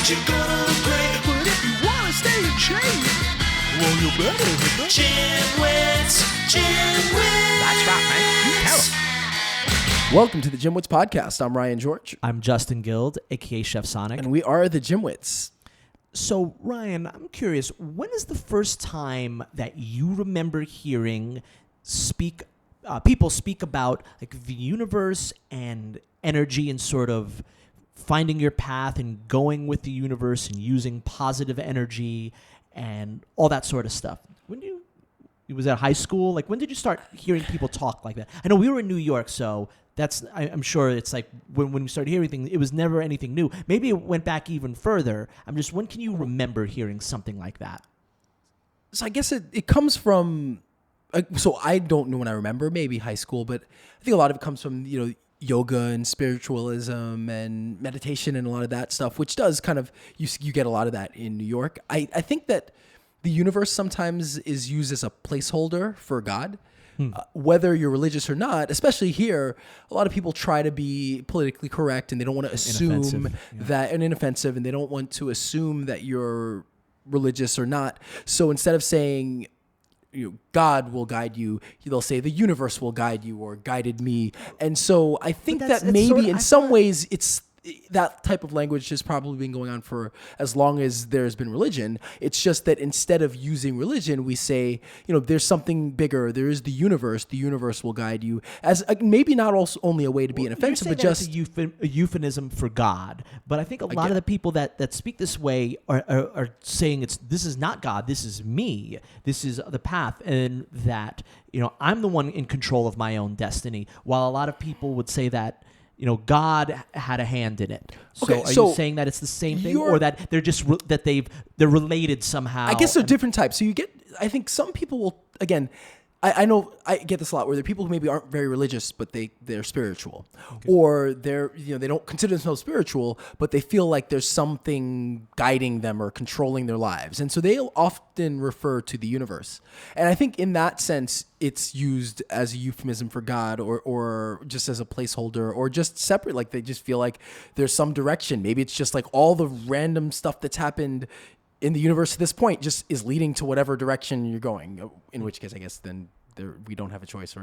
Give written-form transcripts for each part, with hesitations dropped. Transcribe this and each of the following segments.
you're gonna look great. But if you wanna stay in shape, well, you better hit the GymWits. That's right, man. You tell 'em. Welcome to the GymWits podcast. I'm Ryan George. I'm Justin Guild, aka Chef Sonic. And we are the GymWits. So, Ryan, I'm curious, when is the first time that you remember hearing people speak about like the universe and energy and sort of finding your path and going with the universe and using positive energy and all that sort of stuff? Was that high school? Like, when did you start hearing people talk like that? I know we were in New York, so I'm sure it's like when we started hearing things, it was never anything new. Maybe it went back even further. When can you remember hearing something like that? So I guess it comes from, so I don't know when I remember, maybe high school, but I think a lot of it comes from, yoga and spiritualism and meditation and a lot of that stuff, which does kind of, you get a lot of that in New York. I think that the universe sometimes is used as a placeholder for God. Whether you're religious or not, especially here, a lot of people try to be politically correct and they don't want to assume and inoffensive, and they don't want to assume that you're religious or not. So instead of saying, God will guide you, they'll say the universe will guide you or guided me. And so I think that maybe in some ways it's that type of language has probably been going on for as long as there's been religion. It's just that instead of using religion, we say, there's something bigger. There is the universe. The universe will guide you, as maybe not also only a way to be inoffensive, but just a euphemism for God. But I think a lot of the people that speak this way are saying this is not God. This is me. This is the path, and that I'm the one in control of my own destiny. While a lot of people would say that God had a hand in it. So are you saying that it's the same thing, or that they're just they're related somehow? I guess they're different types. So I think some people will, again, I know I get this a lot, where there are people who maybe aren't very religious, but they're spiritual, or they don't consider themselves spiritual, but they feel like there's something guiding them or controlling their lives, and so they'll often refer to the universe. And I think in that sense, it's used as a euphemism for God, or just as a placeholder, or just separate. Like they just feel like there's some direction. Maybe it's just like all the random stuff that's happened in the universe to this point just is leading to whatever direction you're going, in which case I guess then we don't have a choice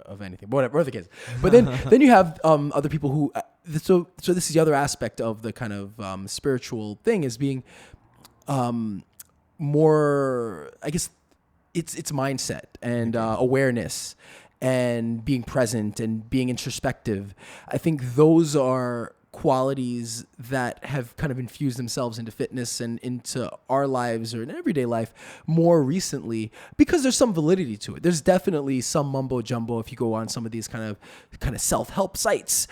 of anything, but whatever the case. But then you have other people who, so this is the other aspect of the kind of spiritual thing, is being more, I guess it's mindset and awareness and being present and being introspective. I think those are qualities that have kind of infused themselves into fitness and into our lives or in everyday life more recently, because there's some validity to it. There's definitely some mumbo jumbo. If you go on some of these kind of self-help sites,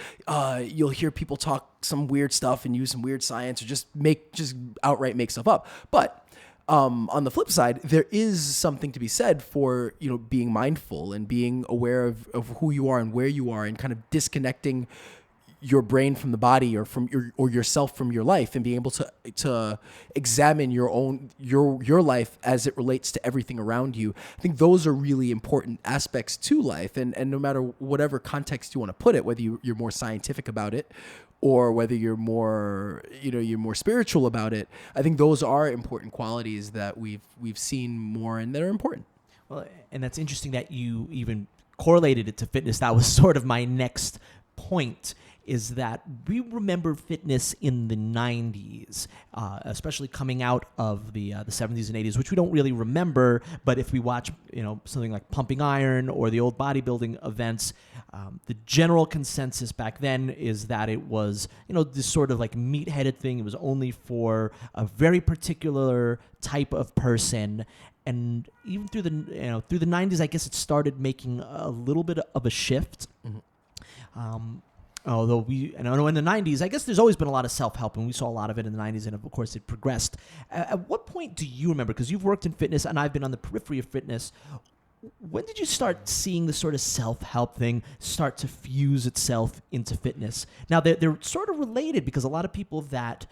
you'll hear people talk some weird stuff and use some weird science, or just outright make stuff up. But on the flip side, there is something to be said for being mindful and being aware of who you are and where you are, and kind of disconnecting your brain from the body, or from yourself from your life, and being able to examine your life as it relates to everything around you. I think those are really important aspects to life, and no matter whatever context you want to put it, whether you're more scientific about it or whether you're more spiritual about it, I think those are important qualities that we've seen more and that are important. Well, and that's interesting that you even correlated it to fitness. That was sort of my next point, is that we remember fitness in the 90s, especially coming out of the 70s and 80s, which we don't really remember. But if we watch, something like Pumping Iron or the old bodybuilding events, the general consensus back then is that it was, this sort of like meat-headed thing. It was only for a very particular type of person. And even through the 90s, I guess it started making a little bit of a shift. Mm-hmm. Although I know in the 90s, I guess there's always been a lot of self-help, and we saw a lot of it in the 90s, and of course it progressed. At what point do you remember, because you've worked in fitness and I've been on the periphery of fitness, when did you start seeing the sort of self-help thing start to fuse itself into fitness? Now, they're sort of related, because a lot of people that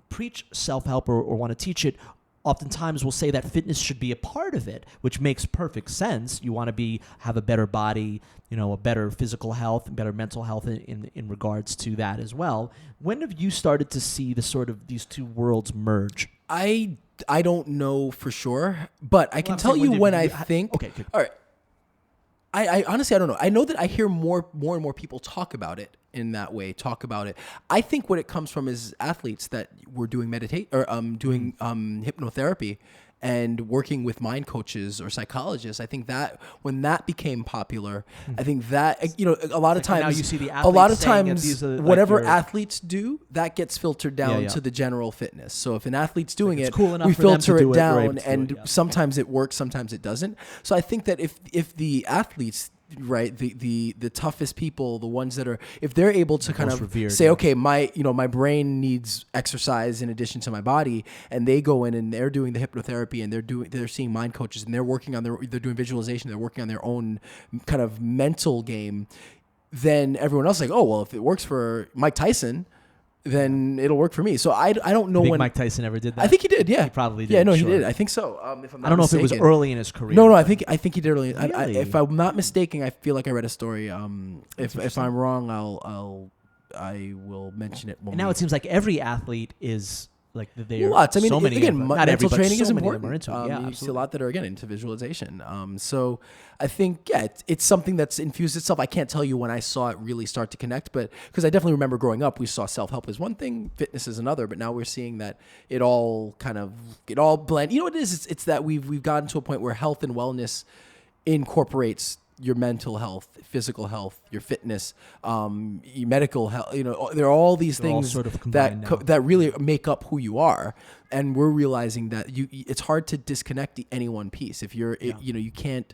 preach self-help or want to teach it oftentimes will say that fitness should be a part of it, which makes perfect sense. You want to have a better body, a better physical health, and better mental health in regards to that as well. When have you started to see the sort of these two worlds merge? I don't know for sure, but I can tell you when I think. Okay, good. All right. I honestly, I don't know. I know that I hear more and more people talk about it in that way, I think what it comes from is athletes that were doing doing hypnotherapy and working with mind coaches or psychologists. I think that when that became popular, I think that, a lot of times, now you see the athletes whatever athletes do, that gets filtered down to the general fitness. So if an athlete's doing it, cool enough we for them filter to do it down, and sometimes it works, sometimes it doesn't. So I think that if the athletes, right, the toughest people, the ones that are, if they're able to kind of revered, say, okay, my brain needs exercise in addition to my body, and they go in and they're doing the hypnotherapy and they're seeing mind coaches and they're working on they're doing visualization, they're working on their own kind of mental game, then everyone else is like, oh, well, if it works for Mike Tyson, then it'll work for me. So I don't know when Mike Tyson ever did that. I think he did. Yeah, he probably did. Yeah, no, sure. he did. I think so. If I'm not I don't know mistaken. if it was early in his career. No, I think he did early. Really? If I'm not mistaken, I feel like I read a story. If I'm wrong, I will mention it. And now it seems like every athlete is like they are. Lots. I mean, so many again, not mental every, training so is many of important. them are into it. Yeah, you see a lot that are again into visualization. So I think it's something that's infused itself. I can't tell you when I saw it really start to connect, but because I definitely remember growing up, we saw self-help as one thing, fitness is another. But now we're seeing that it all blend. You know what it is? It's that we've gotten to a point where health and wellness incorporates your mental health, physical health, your fitness, your medical health. There are all these things sort of that really make up who you are, and we're realizing that it's hard to disconnect any one piece. If you're, you can't.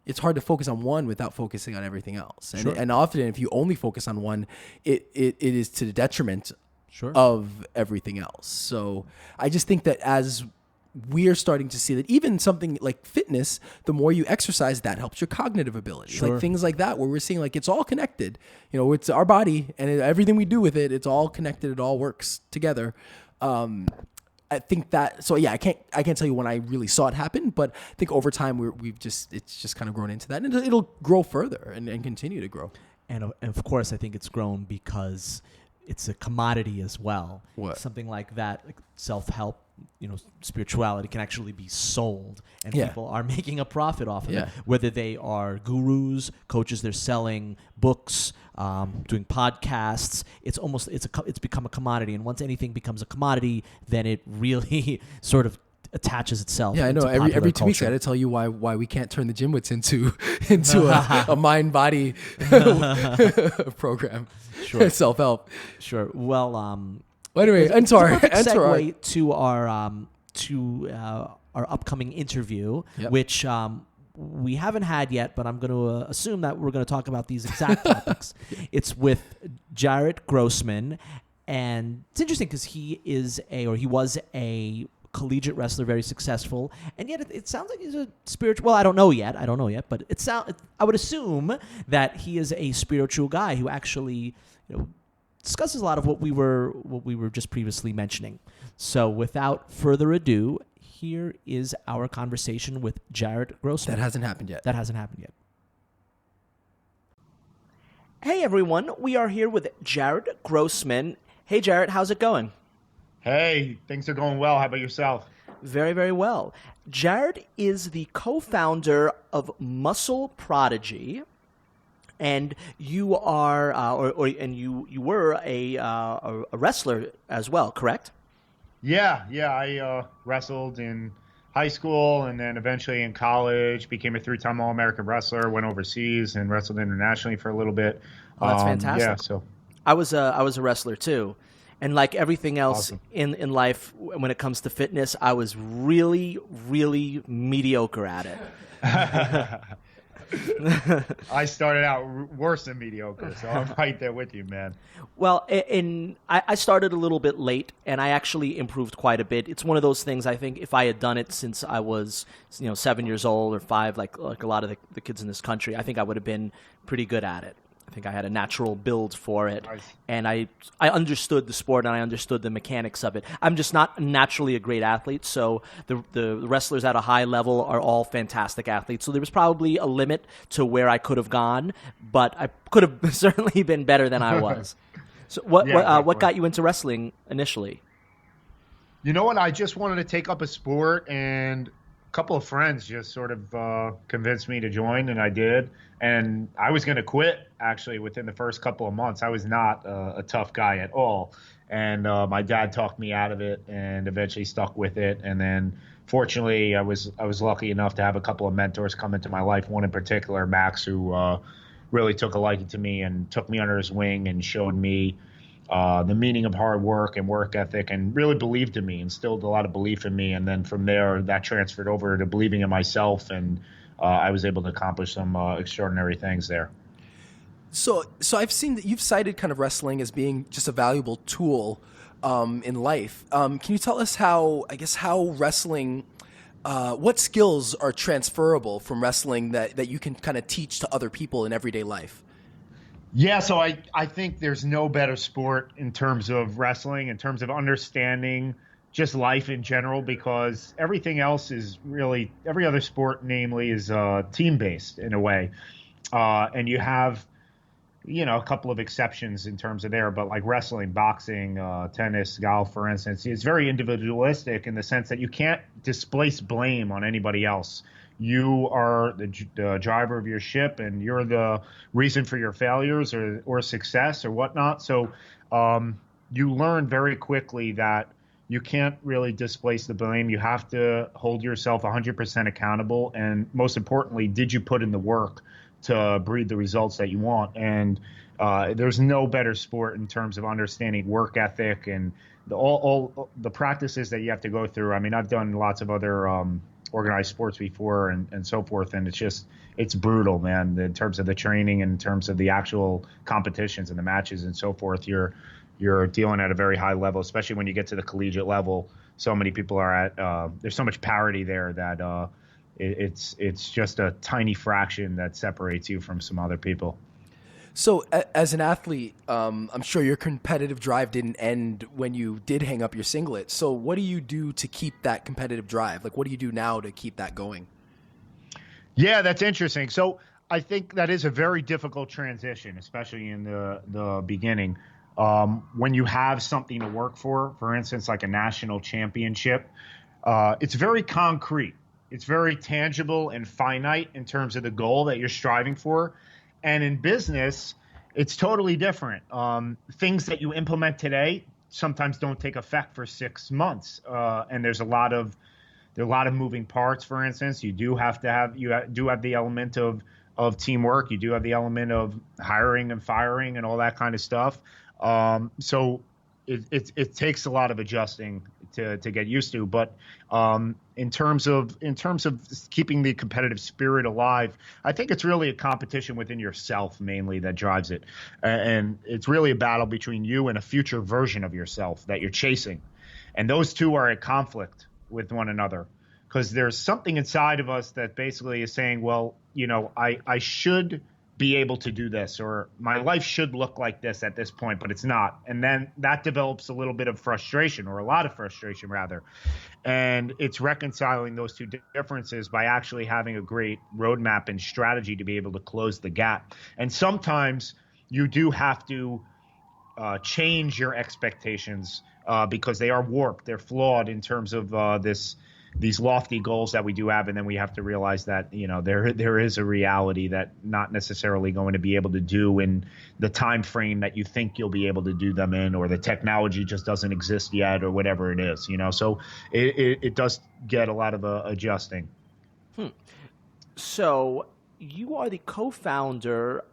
It's hard to focus on one without focusing on everything else. And often, if you only focus on one, it is to the detriment of everything else. So I just think that as we're starting to see that even something like fitness, the more you exercise, that helps your cognitive ability. Like things like that, where we're seeing like it's all connected. It's our body and everything we do with it, it's all connected. It all works together. I think that, so yeah, I can't tell you when I really saw it happen, but I think over time it's just kind of grown into that, and it'll grow further and continue to grow. And of course, I think it's grown because it's a commodity as well. What? Something like that, like self-help, spirituality can actually be sold, and people are making a profit off of it. Whether they are gurus, coaches, they're selling books, doing podcasts. It's become a commodity, and once anything becomes a commodity, then it really sort of attaches itself. Yeah, I know. Every 2 weeks, I got to tell you why we can't turn the GymWits into a mind body program. Sure, self-help. Sure. Well, well, anyway, enter segue to our upcoming interview, which we haven't had yet, but I'm going to assume that we're going to talk about these exact topics. It's with Jaret Grossman, and it's interesting because he was a collegiate wrestler, very successful, and yet it sounds like he's a spiritual. Well, I don't know yet, but I would assume that he is a spiritual guy who actually, discusses a lot of what we were just previously mentioning. So, without further ado, here is our conversation with Jaret Grossman. That hasn't happened yet. Hey everyone, we are here with Jaret Grossman. Hey Jaret, how's it going? Hey, things are going well. How about yourself? Very, very well. Jaret is the co-founder of Muscle Prodigy, and you are, you were a wrestler as well, correct? Yeah. I wrestled in high school and then eventually in college. Became a 3-time All-American wrestler. Went overseas and wrestled internationally for a little bit. Oh, that's fantastic. Yeah, so I was a wrestler too. And like everything else awesome. in life, when it comes to fitness, I was really, really mediocre at it. I started out worse than mediocre, so I'm right there with you, man. Well, I started a little bit late, and I actually improved quite a bit. It's one of those things, I think, if I had done it since I was 7 years old or 5, like a lot of the kids in this country, I think I would have been pretty good at it. I think I had a natural build for it, Nice. and I understood the sport and I understood the mechanics of it. I'm just not naturally a great athlete, so the wrestlers at a high level are all fantastic athletes. So there was probably a limit to where I could have gone, but I could have certainly been better than I was. So what definitely. got you into wrestling initially? You know what? I just wanted to take up a sport, and a couple of friends just sort of convinced me to join, and I did. And I was going to quit, actually, within the first couple of months. I was not a tough guy at all. And my dad talked me out of it and eventually stuck with it. And then, fortunately, I was lucky enough to have a couple of mentors come into my life, one in particular, Max, who really took a liking to me and took me under his wing and showed me the meaning of hard work and work ethic, and really believed in me, instilled a lot of belief in me. And then from there, that transferred over to believing in myself, and I was able to accomplish some extraordinary things there. So I've seen that you've cited kind of wrestling as being just a valuable tool in life. Can you tell us how wrestling, what skills are transferable from wrestling that you can kind of teach to other people in everyday life? Yeah, so I think there's no better sport in terms of wrestling, in terms of understanding just life in general, because everything else is really, every other sport, namely, is team-based in a way. And you have, a couple of exceptions in terms of there, but like wrestling, boxing, tennis, golf, for instance, it's very individualistic in the sense that you can't displace blame on anybody else. You are the driver of your ship, and you're the reason for your failures or success or whatnot. So you learn very quickly that you can't really displace the blame. You have to hold yourself 100% accountable. And most importantly, did you put in the work to breed the results that you want? And there's no better sport in terms of understanding work ethic and all the practices that you have to go through. I mean, I've done lots of other organized sports before and so forth, and it's brutal, man, in terms of the training and in terms of the actual competitions and the matches and so forth. You're dealing at a very high level, especially when you get to the collegiate level. So many people are at there's so much parity there that it's just a tiny fraction that separates you from some other people. So as an athlete, I'm sure your competitive drive didn't end when you did hang up your singlet. So what do you do to keep that competitive drive? Like, what do you do now to keep that going? Yeah, that's interesting. So I think that is a very difficult transition, especially in the beginning. When you have something to work for instance, like a national championship, it's very concrete. It's very tangible and finite in terms of the goal that you're striving for. And in business, it's totally different. Things that you implement today sometimes don't take effect for 6 months, and there are a lot of moving parts. For instance, you do have the element of teamwork. You do have the element of hiring and firing and all that kind of stuff. So it takes a lot of adjusting to get used to. But in terms of keeping the competitive spirit alive, I think it's really a competition within yourself mainly that drives it. And it's really a battle between you and a future version of yourself that you're chasing. And those two are at conflict with one another, because there's something inside of us that basically is saying, well, I should be able to do this, or my life should look like this at this point, but it's not. And then that develops a little bit of frustration, or a lot of frustration rather. And it's reconciling those two differences by actually having a great roadmap and strategy to be able to close the gap. And sometimes you do have to change your expectations because they are warped, they're flawed in terms of these lofty goals that we do have, and then we have to realize that there is a reality that not necessarily going to be able to do in the time frame that you think you'll be able to do them in, or the technology just doesn't exist yet, or whatever it is. So it does get a lot of adjusting. So you are the co-founder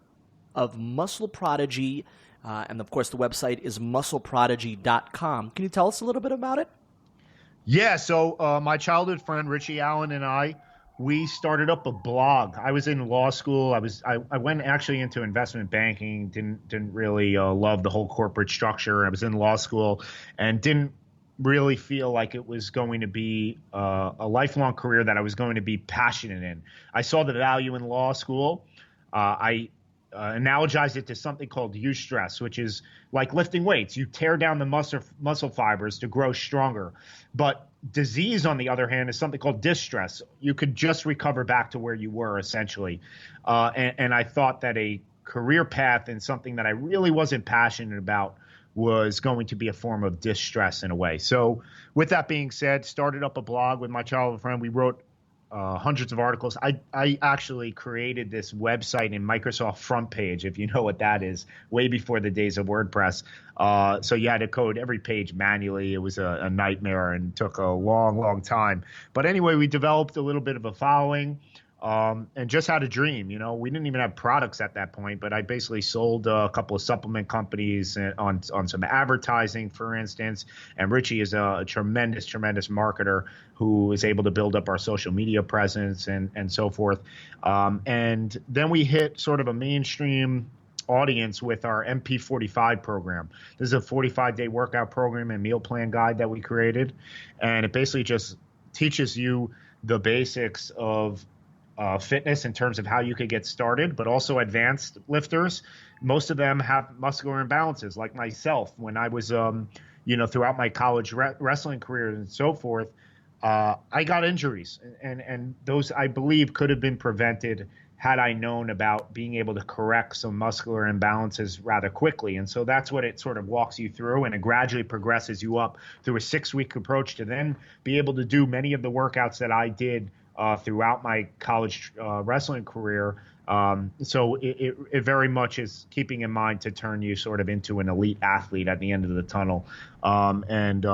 of Muscle Prodigy, and of course the website is muscleprodigy.com. Can you tell us a little bit about it? Yeah, so my childhood friend Richie Allen and I, we started up a blog. I was in law school. I went actually into investment banking. Didn't really love the whole corporate structure. I was in law school and didn't really feel like it was going to be a lifelong career that I was going to be passionate in. I saw the value in law school. I analogize it to something called eustress, which is like lifting weights. You tear down the muscle fibers to grow stronger. But disease, on the other hand, is something called distress. You could just recover back to where you were, essentially. And I thought that a career path in something that I really wasn't passionate about was going to be a form of distress in a way. So with that being said, started up a blog with my childhood friend. We wrote hundreds of articles. I actually created this website in Microsoft Front Page, if you know what that is, way before the days of WordPress. So you had to code every page manually. It was a nightmare and took a long, long time. But anyway, we developed a little bit of a following. And just had a dream. We didn't even have products at that point, but I basically sold a couple of supplement companies on some advertising, for instance. And Richie is a tremendous, tremendous marketer who is able to build up our social media presence and so forth. And then we hit sort of a mainstream audience with our MP45 program. This is a 45-day workout program and meal plan guide that we created. And it basically just teaches you the basics of fitness in terms of how you could get started, but also advanced lifters. Most of them have muscular imbalances, like myself. When I was, throughout my college wrestling career and so forth, I got injuries, and those, I believe, could have been prevented had I known about being able to correct some muscular imbalances rather quickly. And so that's what it sort of walks you through, and it gradually progresses you up through a 6-week approach to then be able to do many of the workouts that I did throughout my college wrestling career. So it very much is keeping in mind to turn you sort of into an elite athlete at the end of the tunnel. And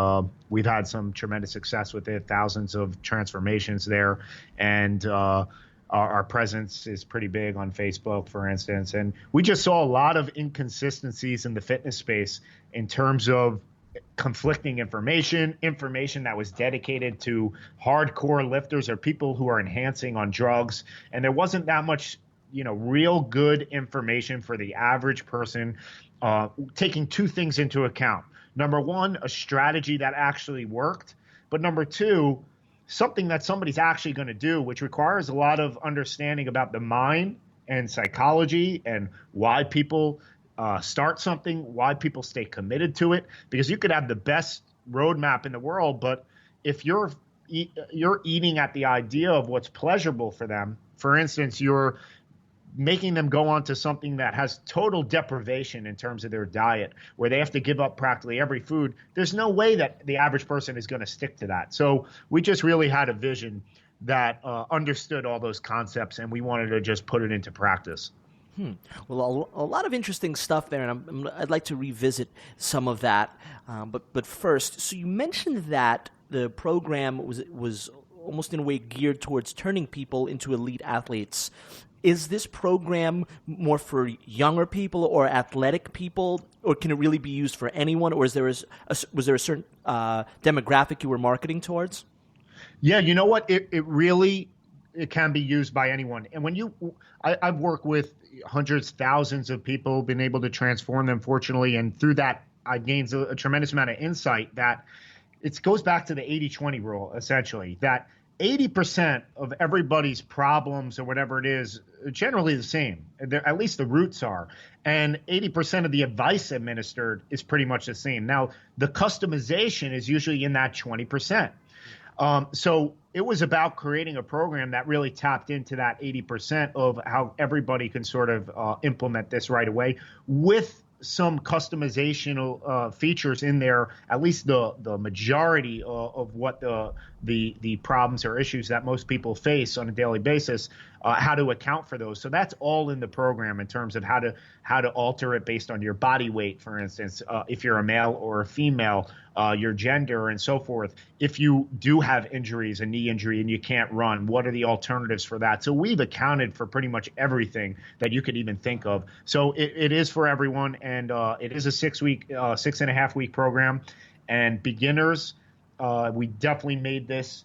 we've had some tremendous success with it, thousands of transformations there. And our presence is pretty big on Facebook, for instance. And we just saw a lot of inconsistencies in the fitness space in terms of conflicting information that was dedicated to hardcore lifters or people who are enhancing on drugs. And there wasn't that much, real good information for the average person, taking two things into account. Number one, a strategy that actually worked. But number two, something that somebody's actually going to do, which requires a lot of understanding about the mind and psychology and why people start something, why people stay committed to it. Because you could have the best roadmap in the world, but if you're eating at the idea of what's pleasurable for them, for instance, you're making them go on to something that has total deprivation in terms of their diet, where they have to give up practically every food, there's no way that the average person is going to stick to that. So we just really had a vision that understood all those concepts, and we wanted to just put it into practice. Well, a lot of interesting stuff there, and I'd like to revisit some of that. But first, so you mentioned that the program was almost in a way geared towards turning people into elite athletes. Is this program more for younger people or athletic people, or can it really be used for anyone, or was there a certain demographic you were marketing towards? Yeah, you know what? It really can be used by anyone. And when I've worked with hundreds, thousands of people, been able to transform them, fortunately. And through that, I've gained a tremendous amount of insight that it goes back to the 80-20 rule, essentially, that 80% of everybody's problems or whatever it is are generally the same. At least the roots are. And 80% of the advice administered is pretty much the same. Now, the customization is usually in that 20%. So it was about creating a program that really tapped into that 80% of how everybody can sort of implement this right away, with some customizational features in there, at least the majority of what the problems or issues that most people face on a daily basis, how to account for those. So that's all in the program in terms of how to alter it based on your body weight, for instance, if you're a male or a female, your gender and so forth. If you do have injuries, a knee injury, and you can't run, what are the alternatives for that? So we've accounted for pretty much everything that you could even think of. So it is for everyone, and it is a 6.5 week program. And beginners, we definitely made this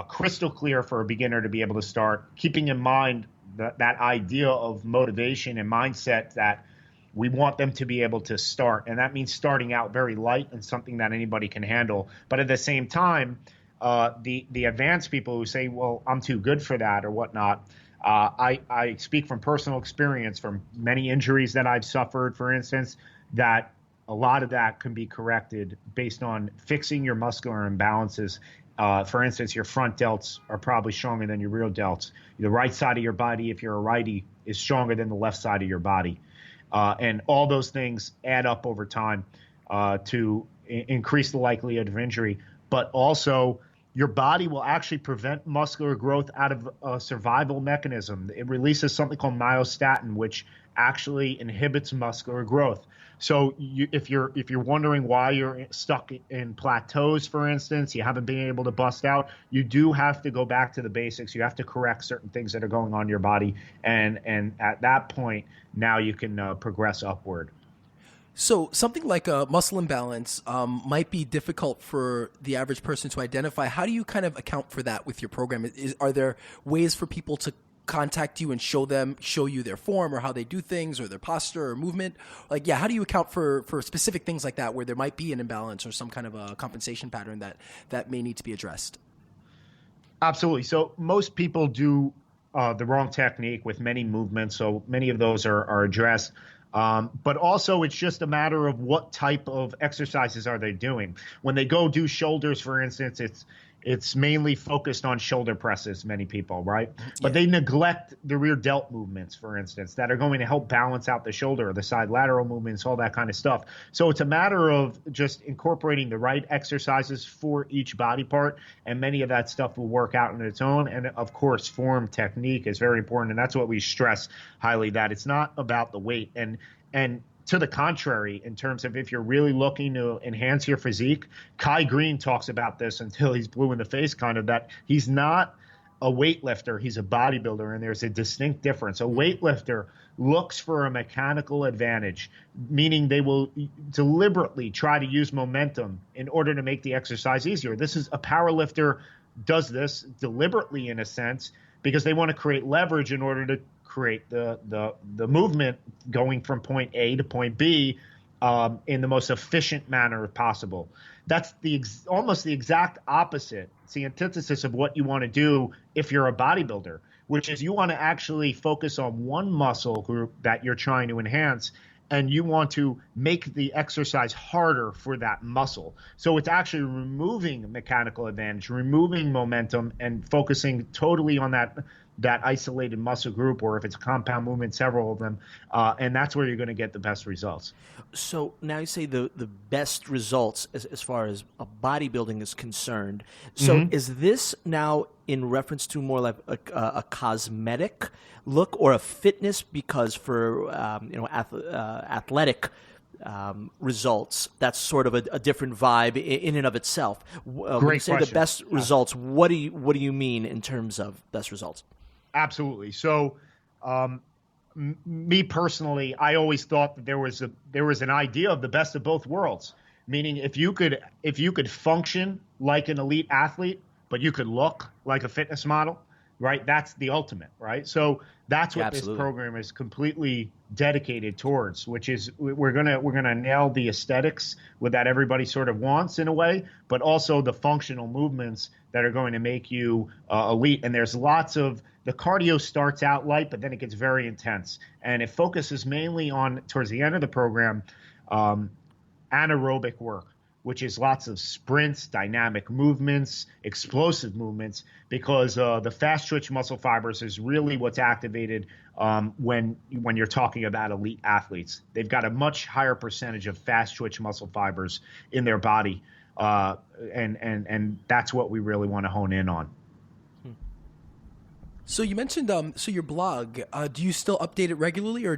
crystal clear for a beginner to be able to start, keeping in mind that idea of motivation and mindset that we want them to be able to start. And that means starting out very light and something that anybody can handle. But at the same time, the advanced people who say, well, I'm too good for that or whatnot, I speak from personal experience from many injuries that I've suffered, for instance, that a lot of that can be corrected based on fixing your muscular imbalances. For instance, your front delts are probably stronger than your rear delts. The right side of your body, if you're a righty, is stronger than the left side of your body. And all those things add up over time to increase the likelihood of injury. But also, your body will actually prevent muscular growth out of a survival mechanism. It releases something called myostatin, which actually inhibits muscular growth. So if you're wondering why you're stuck in plateaus, for instance, you haven't been able to bust out, you do have to go back to the basics. You have to correct certain things that are going on in your body. And at that point, now you can progress upward. So something like a muscle imbalance might be difficult for the average person to identify. How do you kind of account for that with your program? Are there ways for people to contact you and show you their form or how they do things or their posture or movement? Like, yeah, how do you account for specific things like that where there might be an imbalance or some kind of a compensation pattern that may need to be addressed? Absolutely. So most people do the wrong technique with many movements. So many of those are addressed. But also it's just a matter of what type of exercises are they doing. When they go do shoulders, for instance, it's mainly focused on shoulder presses, many people, right? But they neglect the rear delt movements, for instance, that are going to help balance out the shoulder, the side lateral movements, all that kind of stuff. So it's a matter of just incorporating the right exercises for each body part, and many of that stuff will work out on its own. And of course, form technique is very important, and that's what we stress highly, that it's not about the weight. And to the contrary, in terms of if you're really looking to enhance your physique, Kai Green talks about this until he's blue in the face, kind of, that he's not a weightlifter, he's a bodybuilder, and there's a distinct difference. A weightlifter looks for a mechanical advantage, meaning they will deliberately try to use momentum in order to make the exercise easier. A powerlifter does this deliberately, in a sense, because they want to create leverage in order to create the movement going from point A to point B in the most efficient manner possible. That's almost the exact opposite. It's the antithesis of what you want to do if you're a bodybuilder, which is you want to actually focus on one muscle group that you're trying to enhance, and you want to make the exercise harder for that muscle. So it's actually removing mechanical advantage, removing momentum, and focusing totally on that isolated muscle group, or if it's a compound movement, several of them, and that's where you're going to get the best results. So now you say the best results as far as bodybuilding is concerned. So is this now in reference to more like a cosmetic look or a fitness? Because for athletic results, that's sort of a different vibe in and of itself. When you say question. the best results, what do you mean in terms of best results? Absolutely. So, me personally, I always thought that there was an idea of the best of both worlds. Meaning, if you could function like an elite athlete, but you could look like a fitness model, right? That's the ultimate, right? So that's what this program is completely dedicated towards, which is we're gonna nail the aesthetics that everybody sort of wants in a way, but also the functional movements that are going to make you elite. And there's the cardio starts out light, but then it gets very intense, and it focuses mainly on, towards the end of the program, anaerobic work, which is lots of sprints, dynamic movements, explosive movements, because the fast twitch muscle fibers is really what's activated when you're talking about elite athletes. They've got a much higher percentage of fast twitch muscle fibers in their body, and that's what we really want to hone in on. So you mentioned your blog. Do you still update it regularly, or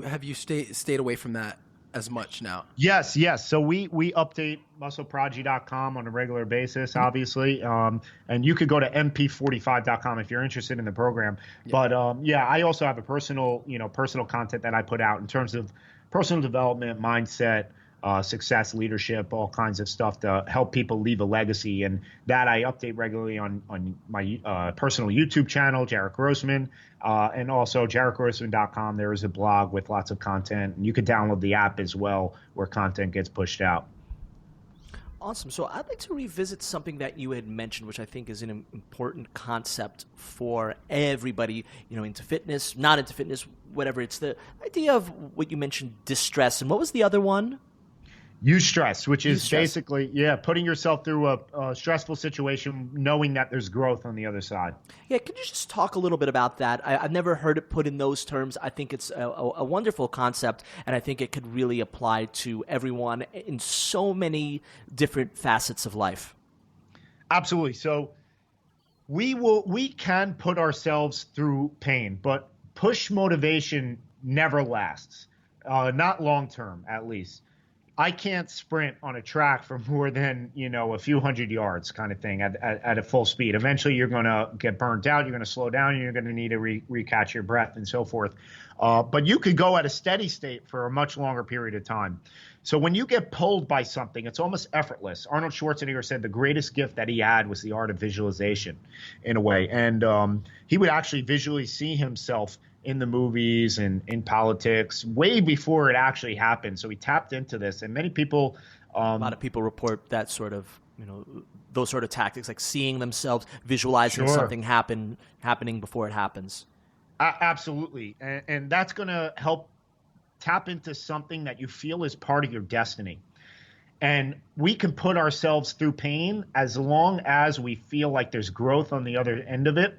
have you stayed away from that as much now? Yes. So we update muscleprodigy.com on a regular basis, obviously. And you could go to mp45.com if you're interested in the program. Yeah. But I also have a personal content that I put out in terms of personal development, mindset, success, leadership, all kinds of stuff to help people leave a legacy. And that I update regularly on my personal YouTube channel, Jaret Grossman, and also jaretgrossman.com. There is a blog with lots of content. And you can download the app as well, where content gets pushed out. Awesome. So I'd like to revisit something that you had mentioned, which I think is an important concept for everybody, into fitness, not into fitness, whatever. It's the idea of what you mentioned, distress. And what was the other one? Eustress, which is basically, putting yourself through a stressful situation, knowing that there's growth on the other side. Yeah, could you just talk a little bit about that? I've never heard it put in those terms. I think it's a wonderful concept, and I think it could really apply to everyone in so many different facets of life. Absolutely. So we can put ourselves through pain, but push motivation never lasts, not long term, at least. I can't sprint on a track for more than, a few hundred yards kind of thing at a full speed. Eventually, you're going to get burnt out. You're going to slow down. You're going to need to recatch your breath and so forth. But you could go at a steady state for a much longer period of time. So when you get pulled by something, it's almost effortless. Arnold Schwarzenegger said the greatest gift that he had was the art of visualization in a way. And he would actually visually see himself in the movies and in politics way before it actually happened. So he tapped into this, and many people, a lot of people report that sort of, those sort of tactics, like seeing themselves, visualizing something happening before it happens. Absolutely. And that's going to help tap into something that you feel is part of your destiny. And we can put ourselves through pain as long as we feel like there's growth on the other end of it.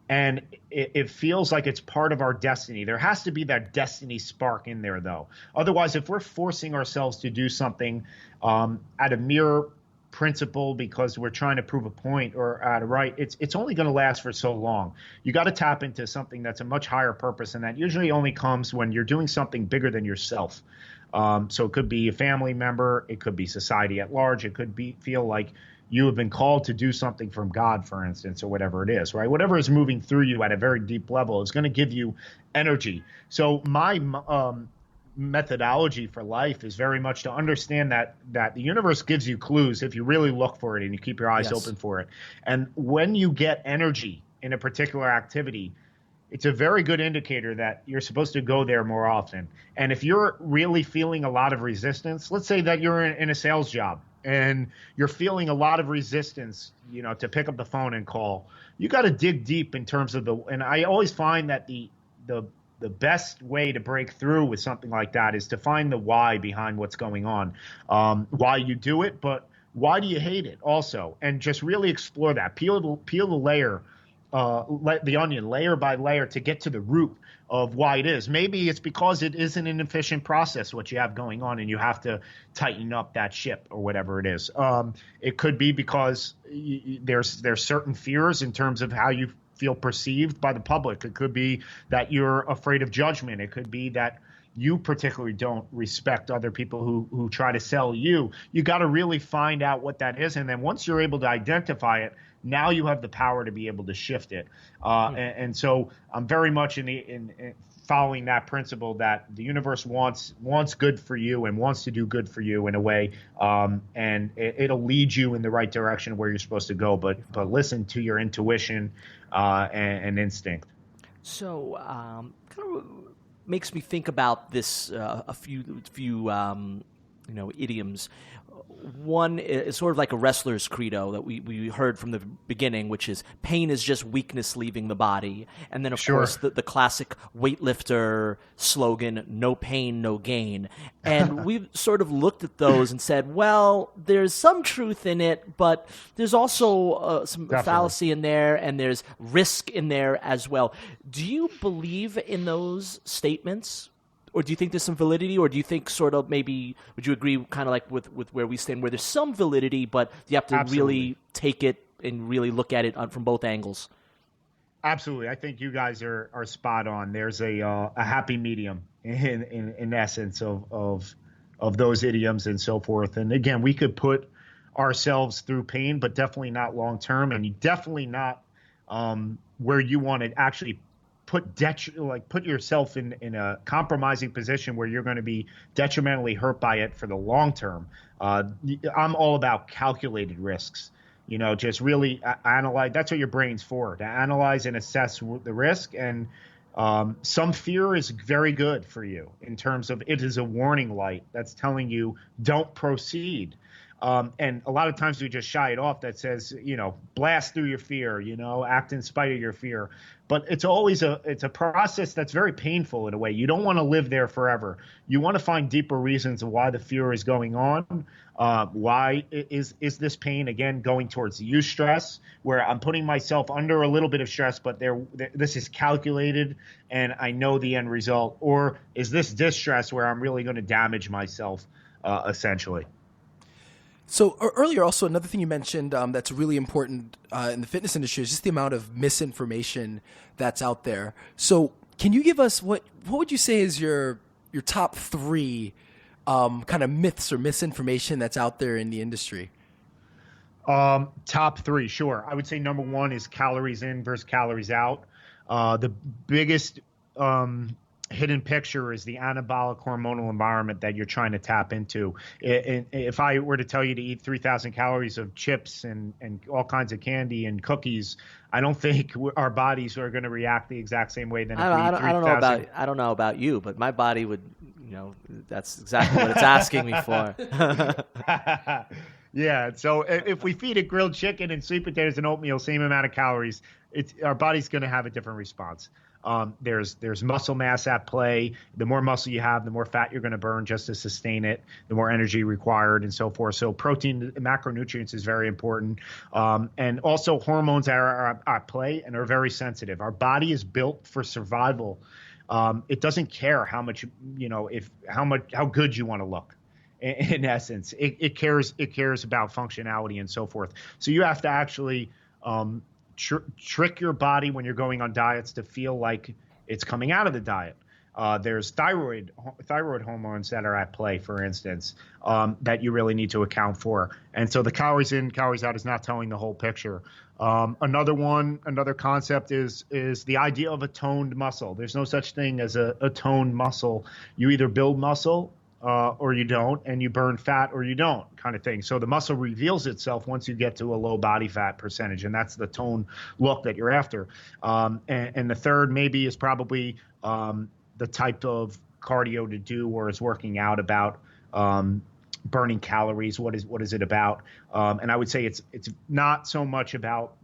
And it feels like it's part of our destiny. There has to be that destiny spark in there, though. Otherwise, if we're forcing ourselves to do something at a mere principle because we're trying to prove a point or at a right, it's only going to last for so long. You got to tap into something that's a much higher purpose, and that usually only comes when you're doing something bigger than yourself. So it could be a family member, it could be society at large, it could feel like you have been called to do something from God, for instance, or whatever it is, right? Whatever is moving through you at a very deep level is going to give you energy. So my methodology for life is very much to understand that the universe gives you clues if you really look for it and you keep your eyes open for it. And when you get energy in a particular activity, it's a very good indicator that you're supposed to go there more often. And if you're really feeling a lot of resistance, let's say that you're in a sales job and you're feeling a lot of resistance, to pick up the phone and call, you got to dig deep in terms of and I always find that the best way to break through with something like that is to find the why behind what's going on, why you do it, but why do you hate it also? And just really explore that, peel the layer, the onion layer by layer to get to the root of why it is. Maybe it's because it isn't an efficient process what you have going on and you have to tighten up that ship or whatever it is. It could be because there's certain fears in terms of how you feel perceived by the public. It could be that you're afraid of judgment. It could be that you particularly don't respect other people who try to sell you. You got to really find out what that is. And then once you're able to identify it, now you have the power to be able to shift it. And so I'm very much in following that principle that the universe wants good for you and wants to do good for you in a way. And it'll lead you in the right direction where you're supposed to go. But listen to your intuition and instinct. So kind of makes me think about this a few idioms. One is sort of like a wrestler's credo that we heard from the beginning, which is pain is just weakness leaving the body. And then, of course, the classic weightlifter slogan, no pain, no gain. And we've sort of looked at those and said, well, there's some truth in it, but there's also some fallacy in there, and there's risk in there as well. Do you believe in those statements? Or do you think there's some validity, or do you think sort of maybe, would you agree kind of like with where we stand, where there's some validity, but you have to really take it and really look at it from both angles? Absolutely. I think you guys are spot on. There's a happy medium in essence of those idioms and so forth. And again, we could put ourselves through pain, but definitely not long term, and definitely not where you want to actually put yourself in a compromising position where you're going to be detrimentally hurt by it for the long term. I'm all about calculated risks. Just really analyze. That's what your brain's for, to analyze and assess the risk. And some fear is very good for you in terms of it is a warning light that's telling you don't proceed. And a lot of times we just shy it off that says, blast through your fear, act in spite of your fear. But it's always it's a process that's very painful in a way. You don't want to live there forever. You want to find deeper reasons of why the fear is going on. Why is this pain, again, going towards eustress, where I'm putting myself under a little bit of stress, but this is calculated and I know the end result? Or is this distress where I'm really going to damage myself, essentially? So earlier, also another thing you mentioned that's really important in the fitness industry is just the amount of misinformation that's out there. So can you give us what would you say is your top 3 kind of myths or misinformation that's out there in the industry? Top 3, sure. I would say number 1 is calories in versus calories out. The biggest hidden picture is the anabolic hormonal environment that you're trying to tap into. If I were to tell you to eat 3,000 calories of chips and all kinds of candy and cookies, I don't think our bodies are going to react the exact same way. Than if we eat 3,000. I don't know about you, but my body would, that's exactly what it's asking me for. Yeah. So if we feed it grilled chicken and sweet potatoes and oatmeal, same amount of calories, our body's going to have a different response. There's muscle mass at play. The more muscle you have, the more fat you're going to burn just to sustain it, the more energy required and so forth. So protein, macronutrients is very important. And also hormones are at play and are very sensitive. Our body is built for survival. It doesn't care how much, how good you want to look. In essence, it cares about functionality and so forth. So you have to actually trick your body when you're going on diets to feel like it's coming out of the diet. There's thyroid hormones that are at play, for instance, that you really need to account for. And so the calories in, calories out is not telling the whole picture. Another concept is the idea of a toned muscle. There's no such thing as a toned muscle. You either build muscle or you don't, and you burn fat or you don't, kind of thing. So the muscle reveals itself once you get to a low body fat percentage, and that's the tone look that you're after. And the third maybe is probably the type of cardio to do or is working out about burning calories. What is it about? And I would say it's not so much about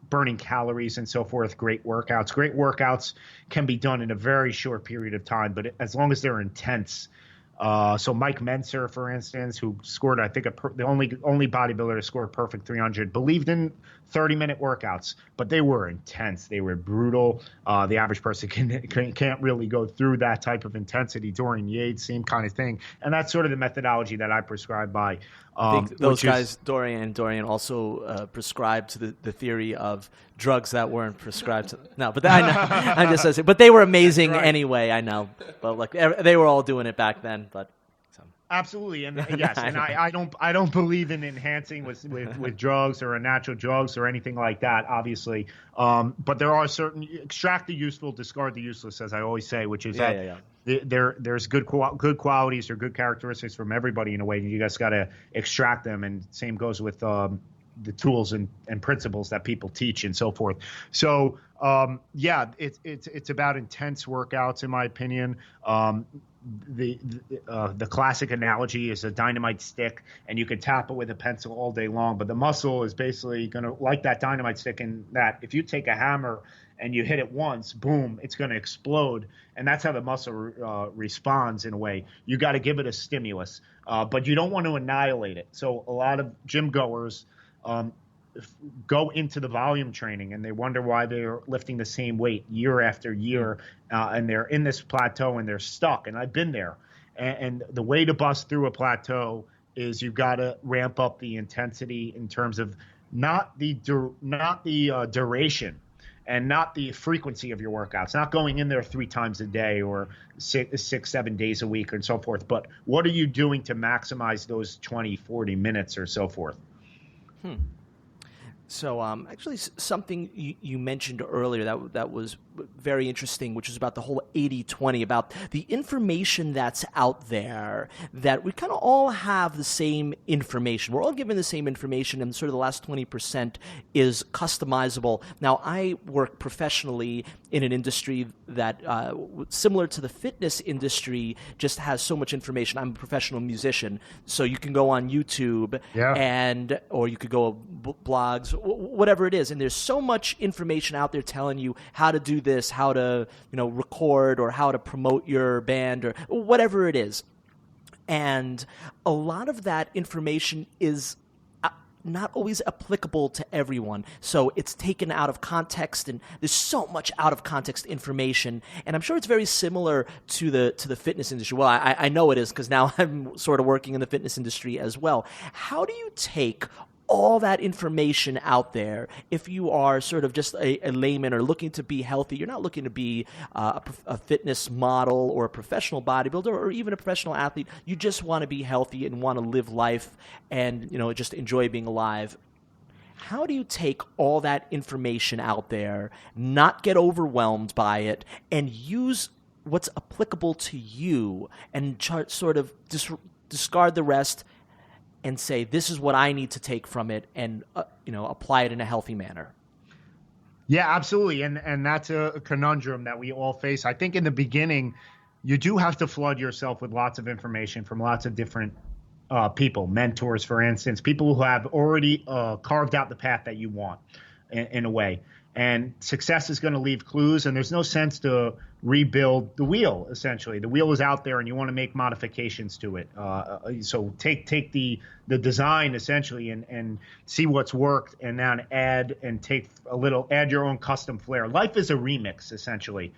burning calories and so forth. Great workouts can be done in a very short period of time, but as long as they're intense. So Mike Menser, for instance, who scored, I think, the only bodybuilder to score a perfect 300, believed in 30-minute workouts, but they were intense. They were brutal. The average person can't really go through that type of intensity. Dorian Yates, same kind of thing. And that's sort of the methodology that I prescribe by. I think those guys, Dorian, also prescribed to the theory of drugs that weren't prescribed. No, but I know, I'm just saying. But they were amazing anyway. I know, but like they were all doing it back then. But absolutely, and yes, and I don't believe in enhancing with drugs or natural drugs or anything like that. Obviously, but there are certain extract the useful, discard the useless, as I always say, which is there's good qualities or good characteristics from everybody in a way, and you guys got to extract them. And same goes with the tools and principles that people teach and so forth. So it's about intense workouts, in my opinion. The classic analogy is a dynamite stick, and you can tap it with a pencil all day long, but the muscle is basically going to, like that dynamite stick, in that if you take a hammer and you hit it once, boom, it's going to explode. And that's how the muscle responds in a way. You got to give it a stimulus, but you don't want to annihilate it. So a lot of gym goers go into the volume training and they wonder why they're lifting the same weight year after year, and they're in this plateau and they're stuck. And I've been there. And the way to bust through a plateau is you've got to ramp up the intensity in terms of not the duration and not the frequency of your workouts, not going in there 3 times a day or 6-7 days a week and so forth, but what are you doing to maximize those 20-40 minutes or so forth? So actually something you mentioned earlier that was very interesting, which is about the whole 80-20, about the information that's out there, that we kind of all have the same information. We're all given the same information, and sort of the last 20% is customizable. Now, I work professionally in an industry that, similar to the fitness industry, just has so much information. I'm a professional musician, so you can go on YouTube, or you could go blogs, whatever it is, and there's so much information out there telling you how to do this, how to record, or how to promote your band, or whatever it is. And a lot of that information is not always applicable to everyone. So it's taken out of context, and there's so much out of context information. And I'm sure it's very similar to the fitness industry. Well, I know it is, because now I'm sort of working in the fitness industry as well. How do you take all that information out there if you are sort of just a layman or looking to be healthy? You're not looking to be a fitness model or a professional bodybuilder or even a professional athlete. You just want to be healthy and want to live life and just enjoy being alive. How do you take all that information out there, not get overwhelmed by it, and use what's applicable to you and sort of discard the rest and say, this is what I need to take from it, and apply it in a healthy manner? Yeah, absolutely. And that's a conundrum that we all face. I think in the beginning, you do have to flood yourself with lots of information from lots of different people, mentors, for instance, people who have already carved out the path that you want in a way. And success is going to leave clues, and there's no sense to rebuild the wheel, essentially. The wheel is out there, and you want to make modifications to it. So take the design, essentially, and see what's worked, and then add your own custom flair. Life is a remix, essentially.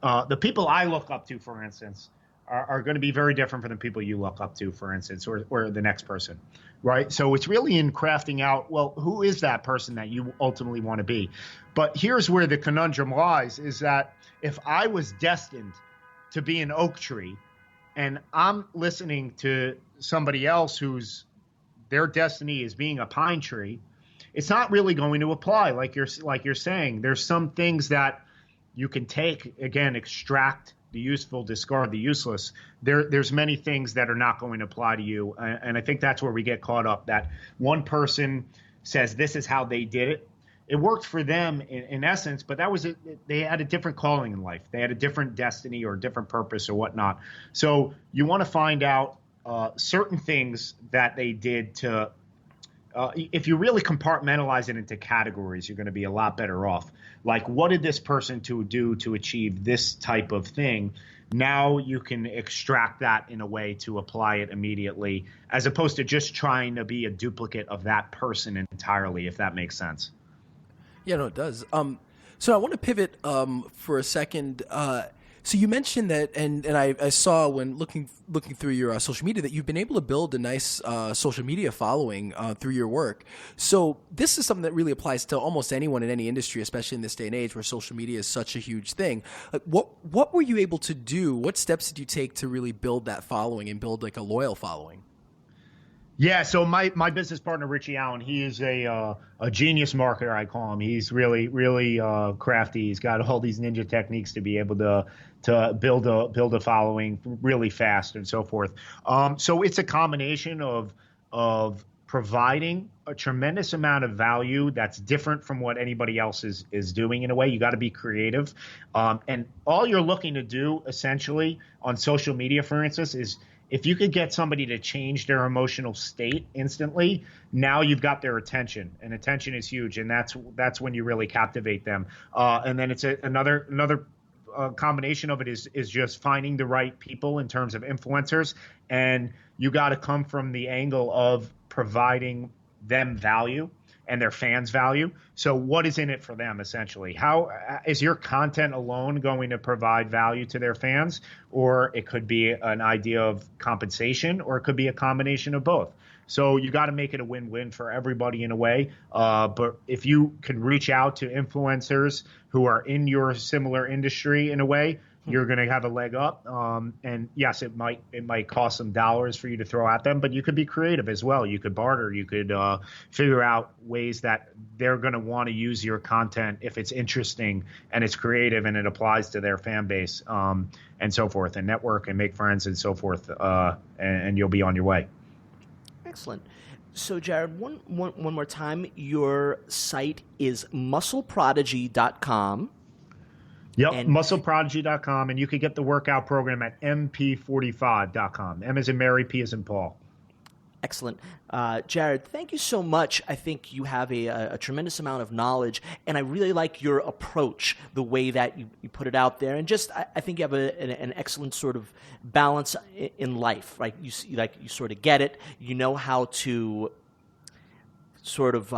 The people I look up to, for instance, are going to be very different from the people you look up to, for instance, or the next person, right? So it's really in crafting out, well, who is that person that you ultimately want to be? But here's where the conundrum lies, is that if I was destined to be an oak tree and I'm listening to somebody else their destiny is being a pine tree, it's not really going to apply. Like you're saying, there's some things that you can take, again, extract the useful, discard the useless. There's many things that are not going to apply to you. And I think that's where we get caught up, that one person says this is how they did it. It worked for them in essence, but they had a different calling in life. They had a different destiny or a different purpose or whatnot. So you want to find out certain things that they did to, if you really compartmentalize it into categories, you're going to be a lot better off. Like, what did this person do to achieve this type of thing? Now you can extract that in a way to apply it immediately, as opposed to just trying to be a duplicate of that person entirely, if that makes sense. Yeah, no, it does. So I want to pivot for a second. So you mentioned that, and I saw when looking through your social media, that you've been able to build a nice social media following through your work. So this is something that really applies to almost anyone in any industry, especially in this day and age where social media is such a huge thing. Like, what were you able to do? What steps did you take to really build that following and build like a loyal following? Yeah, so my business partner, Richie Allen, he is a genius marketer, I call him. He's really, really crafty. He's got all these ninja techniques to be able to build a following really fast and so forth. So it's a combination of providing a tremendous amount of value that's different from what anybody else is doing in a way. You got to be creative. And all you're looking to do essentially on social media, for instance, is if you could get somebody to change their emotional state instantly, now you've got their attention, and attention is huge, and that's when you really captivate them. And then it's another combination of it is just finding the right people in terms of influencers, and you got to come from the angle of providing them value and their fans value. So what is in it for them, essentially? How is your content alone going to provide value to their fans? Or it could be an idea of compensation, or it could be a combination of both. So you got to make it a win-win for everybody in a way. But if you can reach out to influencers who are in your similar industry in a way, you're going to have a leg up. And yes, it might cost some dollars for you to throw at them, but you could be creative as well. You could barter. You could figure out ways that they're going to want to use your content if it's interesting and it's creative and it applies to their fan base, and so forth, and network and make friends and so forth, and you'll be on your way. Excellent. So, Jared, one more time, your site is muscleprodigy.com. Yep, muscleprodigy.com, and you can get the workout program at mp45.com. M as in Mary, P as in Paul. Excellent. Jared, thank you so much. I think you have a tremendous amount of knowledge, and I really like your approach, the way that you put it out there, and just I think you have an excellent sort of balance in life, right? You sort of get it. You know how to sort of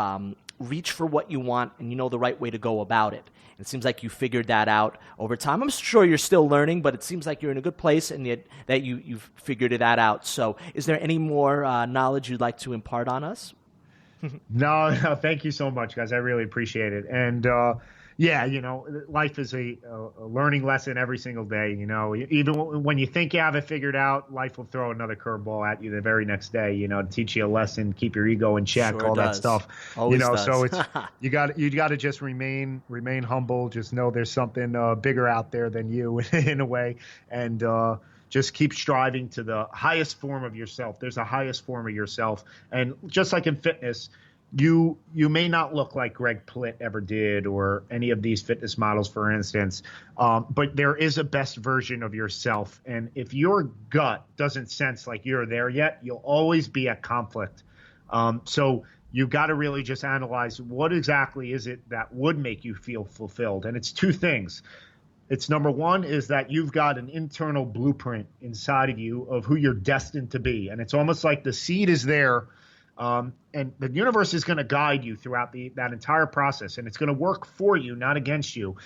reach for what you want, and you know the right way to go about it. It seems like you figured that out over time. I'm sure you're still learning, but it seems like you're in a good place and that you've figured that out. So is there any more knowledge you'd like to impart on us? No, thank you so much, guys. I really appreciate it. And yeah, life is a learning lesson every single day. Even when you think you have it figured out, life will throw another curveball at you the very next day. To teach you a lesson, keep your ego in check, sure all does. that stuff. Always does. So it's you got to just remain humble. Just know there's something bigger out there than you in a way, and just keep striving to the highest form of yourself. There's a highest form of yourself, and just like in fitness. You may not look like Greg Plitt ever did or any of these fitness models, for instance, but there is a best version of yourself. And if your gut doesn't sense like you're there yet, you'll always be at conflict. So you've got to really just analyze what exactly is it that would make you feel fulfilled. And it's two things. It's number one is that you've got an internal blueprint inside of you of who you're destined to be. And it's almost like the seed is there. And the universe is going to guide you throughout that entire process, and it's going to work for you, not against you,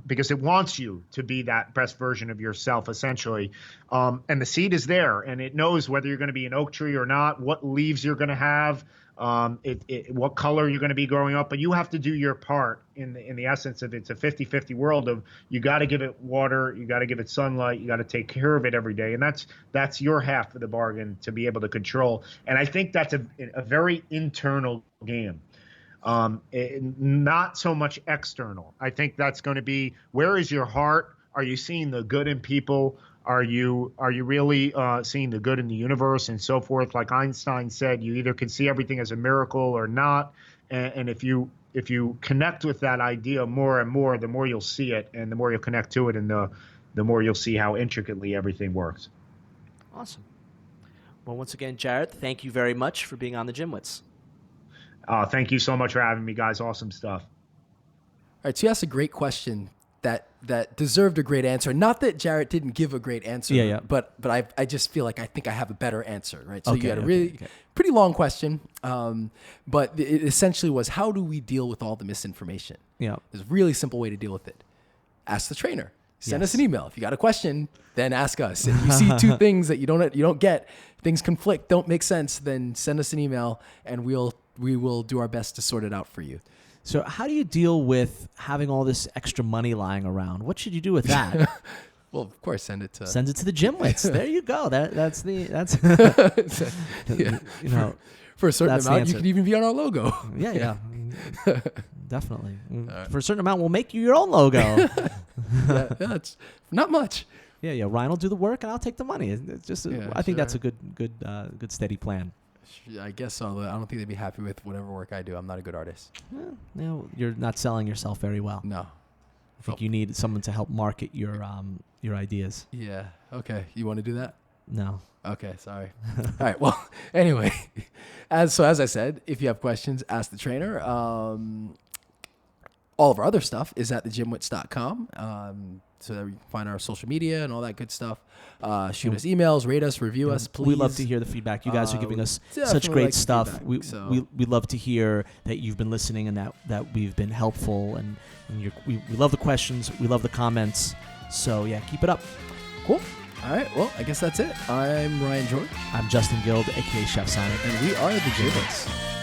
because it wants you to be that best version of yourself, essentially. And the seed is there, and it knows whether you're going to be an oak tree or not, what leaves you're going to have, what color you're going to be growing up. But you have to do your part in the essence of it's a 50-50 world of you got to give it water, you got to give it sunlight, you got to take care of it every day. And that's your half of the bargain to be able to control. And I think that's a very internal game. Not so much external. I think that's going to be, where is your heart? Are you seeing the good in people? Are you really seeing the good in the universe and so forth? Like Einstein said, you either can see everything as a miracle or not. And if you connect with that idea more and more, the more you'll see it, and the more you'll connect to it, and the more you'll see how intricately everything works. Awesome. Well, once again, Jaret, thank you very much for being on the GymWits. Thank you so much for having me, guys. Awesome stuff. All right, so you asked a great question that deserved a great answer. Not that Jaret didn't give a great answer, yeah. but I just feel like I think I have a better answer, right? So Okay, you had a pretty long question, but it essentially was, how do we deal with all the misinformation? Yeah. There's a really simple way to deal with it. Ask the trainer. Send us Yes. an email. If you got a question, then ask us. If you see two things that you don't get, things conflict, don't make sense, then send us an email, and we will do our best to sort it out for you. So how do you deal with having all this extra money lying around? What should you do with that? Well, of course, send it to the GymWits. There you go. That's yeah. For a certain That's the amount, answer. you can even be on our logo. Yeah. Definitely. For a certain amount, we'll make you your own logo. Yeah, it's not much. Yeah. Ryan will do the work, and I'll take the money. It's just, I think that's a good steady plan. I guess so. I don't think they'd be happy with whatever work I do. I'm not a good artist. No, you're not selling yourself very well. No. I think you need someone to help market your ideas. Yeah. Okay. You want to do that? No. Okay. Sorry. All right. Well, anyway, as I said, if you have questions, ask the trainer. All of our other stuff is at thegymwits.com. So that we can find our social media and all that good stuff. Shoot us emails, rate us, review us, please. We love to hear the feedback. You guys are giving us such definitely great like stuff. feedback, We love to hear that you've been listening and that we've been helpful. And we love the questions. We love the comments. So, yeah, keep it up. Cool. All right. Well, I guess that's it. I'm Ryan George. I'm Justin Guild, a.k.a. Chef Sonic. And we are the GymWits.